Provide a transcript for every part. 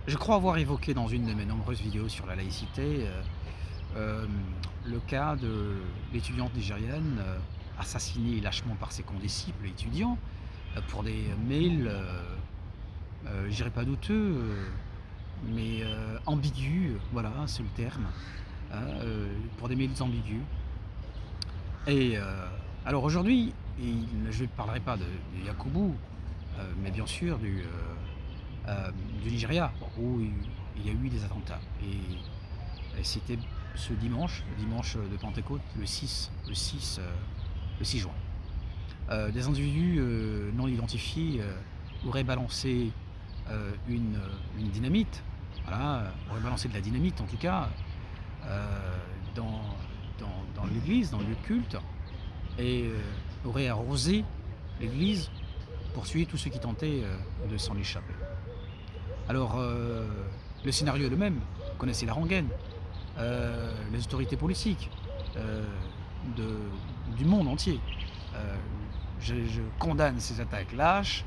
Je crois avoir évoqué dans une de mes nombreuses vidéos sur la laïcité, le cas de l'étudiante nigériane, assassinée lâchement par ses condisciples étudiants, pour des mails, je dirais pas douteux, mais ambigus, voilà, c'est le terme, hein, pour des mails ambigus. Et alors aujourd'hui, je ne parlerai pas de Yakubu, mais bien sûr du Nigeria, où il y a eu des attentats. Et c'était ce dimanche, le dimanche de Pentecôte, le 6 juin. Des individus non identifiés auraient balancé une dynamite, voilà, auraient balancé de la dynamite en tout cas, dans, dans l'église, dans le lieu de culte, et auraient arrosé l'église pour tuer tous ceux qui tentaient de s'en échapper. Alors, le scénario est le même, vous connaissez la rengaine. Les autorités politiques euh, du monde entier. Euh, je condamne ces attaques lâches,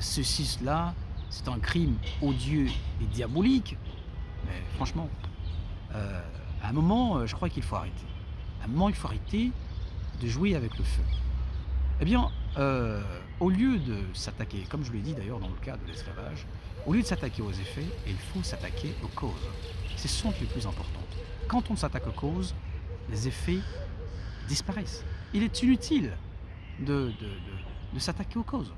ceci, cela, c'est un crime odieux et diabolique, mais franchement, à un moment, je crois qu'il faut arrêter. À un moment, il faut arrêter de jouer avec le feu. Eh bien, au lieu de s'attaquer, comme je l'ai dit d'ailleurs dans le cas de l'esclavage, au lieu de s'attaquer aux effets, il faut s'attaquer aux causes. Ce sont les plus importantes. Quand on s'attaque aux causes, les effets disparaissent. Il est inutile de s'attaquer aux causes.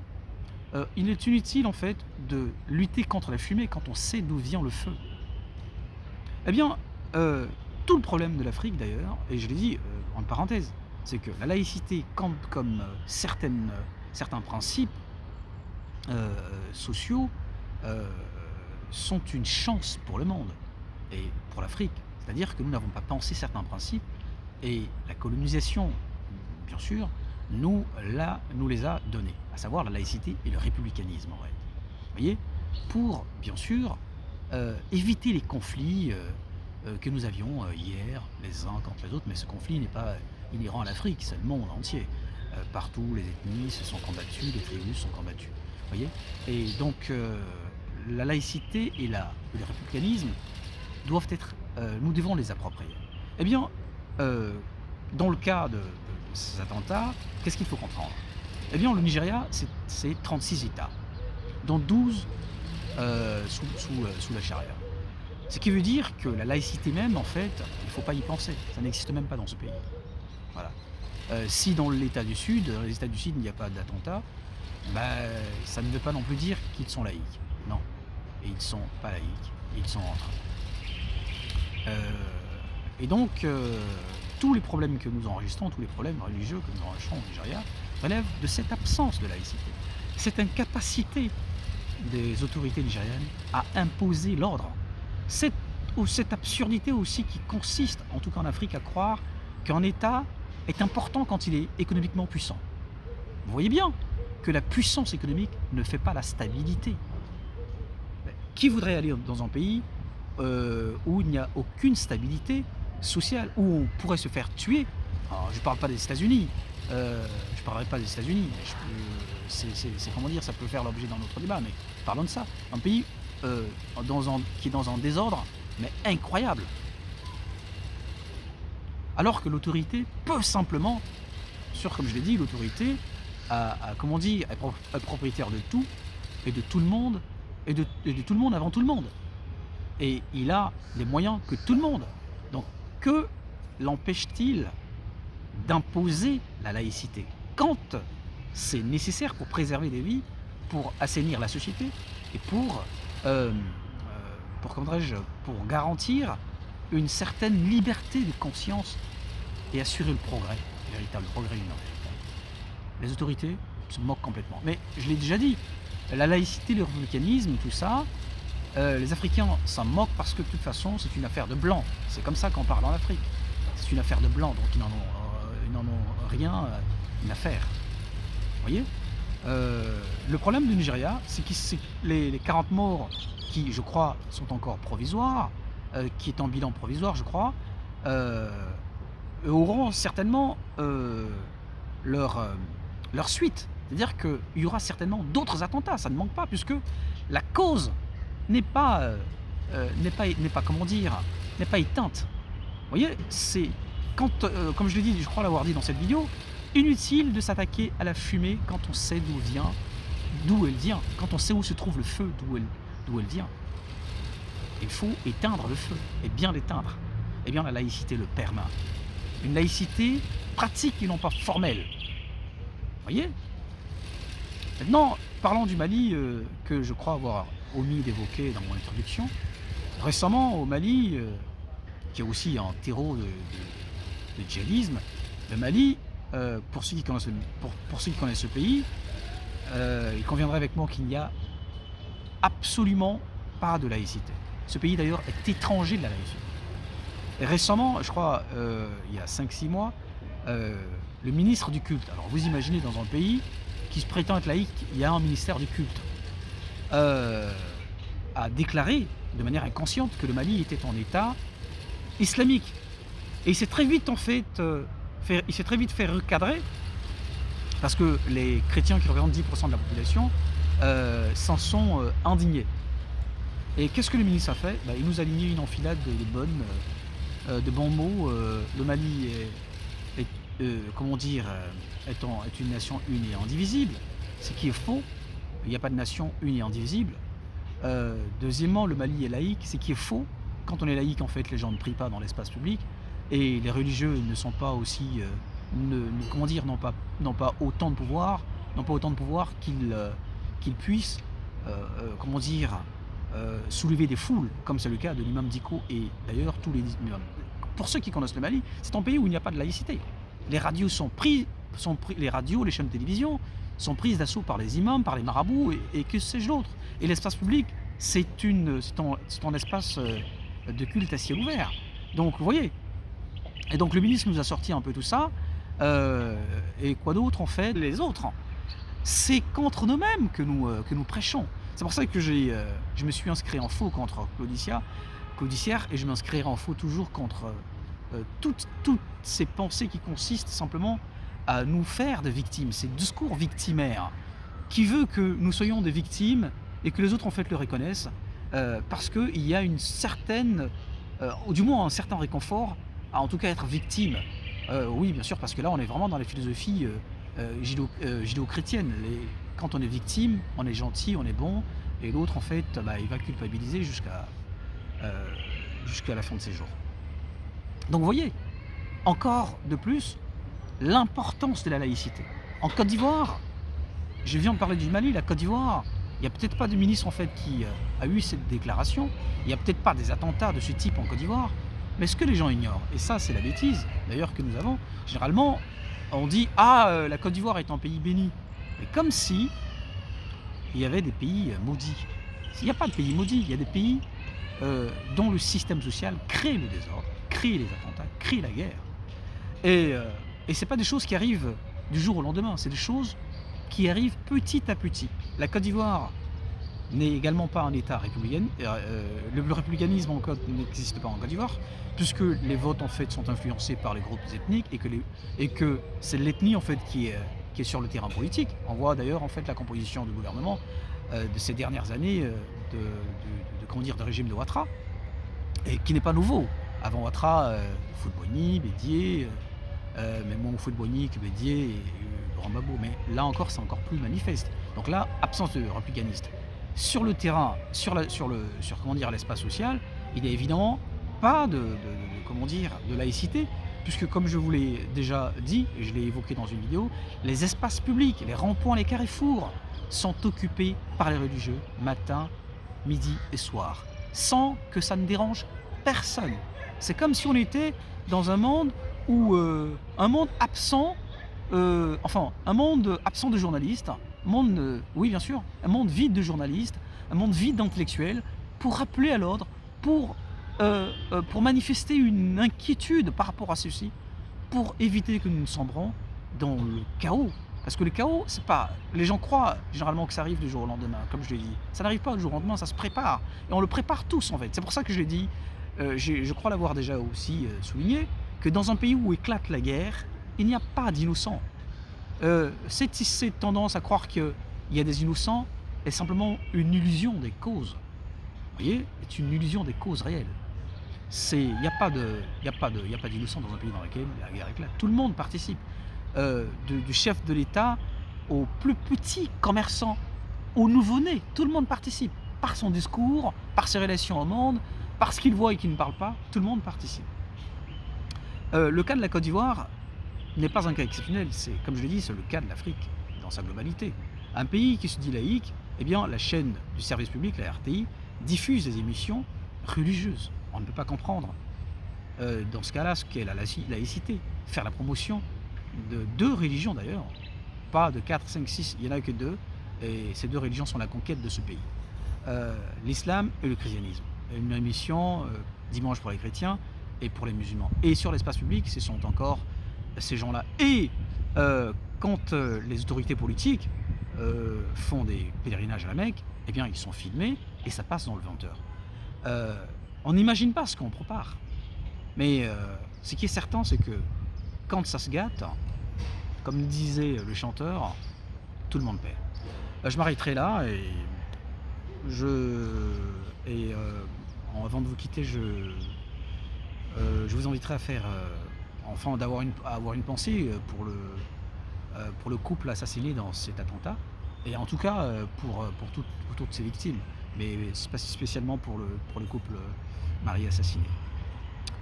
Il est inutile en fait de lutter contre la fumée quand on sait d'où vient le feu. Eh bien, tout le problème de l'Afrique d'ailleurs, et je l'ai dit en parenthèse, c'est que la laïcité, comme certains principes sociaux, euh, sont une chance pour le monde et pour l'Afrique. C'est-à-dire que nous n'avons pas pensé certains principes et la colonisation, bien sûr, nous les a donnés, à savoir la laïcité et le républicanisme en réalité. Vous voyez, pour, bien sûr, éviter les conflits que nous avions hier, les uns contre les autres, mais ce conflit n'est pas inhérent à l'Afrique, c'est le monde entier. Partout, les ethnies se sont combattues, les tribus se sont combattues. Vous voyez. Et donc, la laïcité et le républicanisme doivent être, nous devons les approprier. Eh bien, euh, dans le cas de ces attentats, qu'est-ce qu'il faut comprendre? Eh bien, le Nigeria, c'est 36 États, dont 12 sous la charia. Ce qui veut dire que la laïcité même, en fait, il ne faut pas y penser. Ça n'existe même pas dans ce pays. Voilà. Si dans l'État du Sud, dans les États du Sud, il n'y a pas d'attentat, ben, ça ne veut pas non plus dire qu'ils sont laïcs. Non. Et ils ne sont pas laïcs. Ils sont entre eux. Et donc, tous les problèmes que nous enregistrons, tous les problèmes religieux que nous enregistrons au Nigeria, relèvent de cette absence de laïcité. Cette incapacité des autorités nigériennes à imposer l'ordre. Cette absurdité aussi qui consiste, en tout cas en Afrique, à croire qu'un État est important quand il est économiquement puissant. Vous voyez bien que la puissance économique ne fait pas la stabilité. Qui voudrait aller dans un pays où il n'y a aucune stabilité sociale, où on pourrait se faire tuer? Alors, je ne parle pas des États-Unis, je ne parlerai pas des États-Unis, c'est comment dire, ça peut faire l'objet d'un autre débat, mais parlons de ça. Un pays qui est dans un désordre, mais incroyable. Alors que l'autorité peut simplement, comme je l'ai dit, l'autorité comment dire, est propriétaire de tout, et de tout le monde, et de tout le monde avant tout le monde. Et il a les moyens que tout le monde. Donc, que l'empêche-t-il d'imposer la laïcité quand c'est nécessaire pour préserver des vies, pour assainir la société et comment dirais-je, pour garantir une certaine liberté de conscience et assurer le progrès, le véritable progrès humain. Les autorités se moquent complètement. Mais je l'ai déjà dit, la laïcité, le républicanisme, tout ça, les Africains s'en moquent parce que de toute façon c'est une affaire de blancs. C'est comme ça qu'on parle en Afrique. C'est une affaire de blancs, donc ils n'en ont rien à faire. Vous voyez. Le problème du Nigeria, c'est que les 40 morts qui, je crois, sont encore provisoires, qui est en bilan provisoire, je crois, auront certainement leur suite. C'est-à-dire qu'il y aura certainement d'autres attentats, ça ne manque pas, puisque la cause n'est pas comment dire, n'est pas éteinte. Vous voyez, c'est quand, comme je l'ai dit, je crois l'avoir dit dans cette vidéo, inutile de s'attaquer à la fumée quand on sait d'où elle vient, quand on sait où se trouve le feu, d'où elle vient. Il faut éteindre le feu, et bien l'éteindre. Eh bien la laïcité le permet. Une laïcité pratique et non pas formelle. Vous voyez? Maintenant, parlons du Mali, que je crois avoir omis d'évoquer dans mon introduction. Récemment, au Mali, qui est aussi un terreau de djihadisme, le Mali, pour ceux qui connaissent, pour ceux qui connaissent ce pays, il conviendrait avec moi qu'il n'y a absolument pas de laïcité. Ce pays d'ailleurs est étranger de la laïcité. Et récemment, je crois, il y a 5-6 mois, le ministre du culte, alors vous imaginez dans un pays qui se prétend être laïque, il y a un ministère du culte, a déclaré de manière inconsciente que le Mali était en état islamique. Et il s'est très vite en fait, fait recadrer parce que les chrétiens qui représentent 10% de la population s'en sont indignés. Et qu'est-ce que le ministre a fait? Il nous a aligné une enfilade de bons mots. Le Mali est comment dire, est une nation une et indivisible, ce qui est faux. Il n'y a pas de nation une et indivisible. Deuxièmement, le Mali est laïque, ce qui est faux. Quand on est laïque, en fait, les gens ne prient pas dans l'espace public et les religieux ne sont pas aussi, comment dire, n'ont pas autant de pouvoir, qu'ils puissent, comment dire, soulever des foules, comme c'est le cas de l'imam Dicko et d'ailleurs tous les imams. Pour ceux qui connaissent le Mali, c'est un pays où il n'y a pas de laïcité. Les radios les radios, les chaînes de télévision sont prises d'assaut par les imams, par les marabouts et que sais-je d'autre. Et l'espace public, c'est un espace de culte à ciel ouvert. Donc vous voyez. Et donc le ministre nous a sorti un peu tout ça. Et quoi d'autre en fait? Les autres, c'est contre nous-mêmes que nous prêchons. C'est pour ça que je me suis inscrit en faux contre Claudicière et je m'inscrirai en faux toujours contre toutes ces pensées qui consistent simplement à nous faire des victimes, ces discours victimaires qui veut que nous soyons des victimes et que les autres en fait le reconnaissent parce qu'il y a une certaine, ou du moins un certain réconfort à en tout cas être victime. Oui, bien sûr, parce que là on est vraiment dans les philosophies judéo-chrétiennes. Quand on est victime, on est gentil, on est bon, et l'autre en fait, il va culpabiliser jusqu'à la fin de ses jours. Donc vous voyez, encore de plus, l'importance de la laïcité. En Côte d'Ivoire, je viens de parler du Mali, la Côte d'Ivoire, il n'y a peut-être pas de ministre en fait qui a eu cette déclaration, il n'y a peut-être pas des attentats de ce type en Côte d'Ivoire, mais ce que les gens ignorent, et ça c'est la bêtise d'ailleurs que nous avons, généralement on dit « Ah, la Côte d'Ivoire est un pays béni », mais comme si il y avait des pays maudits. Il n'y a pas de pays maudits, il y a des pays dont le système social crée le désordre, crée les attentats, crée la guerre. Et ce n'est pas des choses qui arrivent du jour au lendemain, c'est des choses qui arrivent petit à petit. La Côte d'Ivoire n'est également pas un État républicain. Le républicanisme en Côte n'existe pas en Côte d'Ivoire, puisque les votes en fait sont influencés par les groupes ethniques et que c'est l'ethnie en fait qui est sur le terrain politique. On voit d'ailleurs en fait la composition du gouvernement de ces dernières années de régime de Ouattara, et qui n'est pas nouveau. Avant Ouattara, Foudboigny, Bédié, même mon Foudboigny, Bédié et Laurent Gbagbo, mais là encore c'est encore plus manifeste. Donc là, absence de républicaniste. Sur le terrain, sur l'espace social, il n'y a évidemment pas de laïcité, puisque comme je vous l'ai déjà dit, et je l'ai évoqué dans une vidéo, les espaces publics, les ronds-points, les carrefours sont occupés par les religieux matin, midi et soir, sans que ça ne dérange personne. C'est comme si on était dans un monde où un monde absent de journalistes, oui bien sûr, un monde vide de journalistes, un monde vide d'intellectuels, pour rappeler à l'ordre, pour manifester une inquiétude par rapport à ceci, pour éviter que nous ne sombrons dans le chaos. Parce que le chaos, c'est pas... Les gens croient généralement que ça arrive du jour au lendemain, comme je l'ai dit. Ça n'arrive pas du jour au lendemain, ça se prépare. Et on le prépare tous en fait. C'est pour ça que je l'ai dit, je crois l'avoir déjà aussi souligné, que dans un pays où éclate la guerre, il n'y a pas d'innocents. Cette tendance à croire qu'il y a des innocents est simplement une illusion des causes. vous voyez, est une illusion des causes réelles. Il n'y a pas d'innocent dans un pays dans lequel la guerre éclate. Tout le monde participe, du chef de l'État au plus petit commerçant, au nouveau-né, tout le monde participe. Par son discours, par ses relations au monde, par ce qu'il voit et qu'il ne parle pas, tout le monde participe. Le cas de la Côte d'Ivoire n'est pas un cas exceptionnel, c'est, comme je l'ai dit, c'est le cas de l'Afrique dans sa globalité. Un pays qui se dit laïque, eh bien, la chaîne du service public, la RTI, diffuse des émissions religieuses. On ne peut pas comprendre, dans ce cas-là, ce qu'est la laïcité. Faire la promotion de 2 religions d'ailleurs, pas de 4, 5, 6, il n'y en a que 2, et ces 2 religions sont la conquête de ce pays. L'islam et le christianisme. Une émission dimanche pour les chrétiens et pour les musulmans. Et sur l'espace public, ce sont encore ces gens-là. Et quand les autorités politiques font des pèlerinages à la Mecque, eh bien ils sont filmés et ça passe dans le 20h. On n'imagine pas ce qu'on prépare. Mais ce qui est certain, c'est que quand ça se gâte, comme disait le chanteur, tout le monde perd. Je m'arrêterai là et avant de vous quitter, je vous inviterai à faire, enfin avoir une pensée pour le couple assassiné dans cet attentat, et en tout cas pour toutes ces victimes, mais spécialement pour le couple marié assassiné.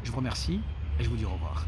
Je vous remercie et je vous dis au revoir.